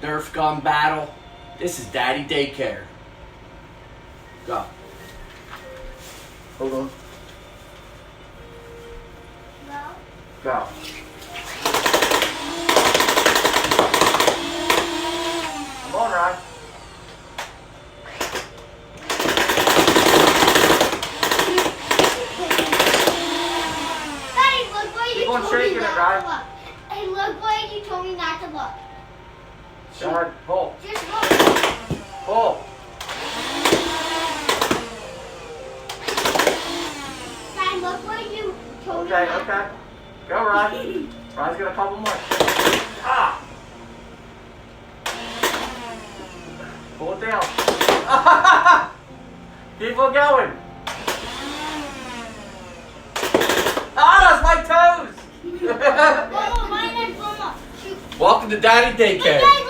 Nerf gun battle. This is Daddy Daycare. Go. Hold on. No. Go. Come on, Ryan. Daddy, look where you Keep on told me shaking it, not Ryan. to look. Hey, look where you told me not to look. Go ahead. Pull. Just look. Pull. Dad, look where you told me Okay, not to okay. Go, Ryan. Ryan's got a couple more. Ah! Pull it down. Keep on going. Ah, that's my toes! One more, mine and one more. Shoot. Welcome to Daddy Daycare. Hey,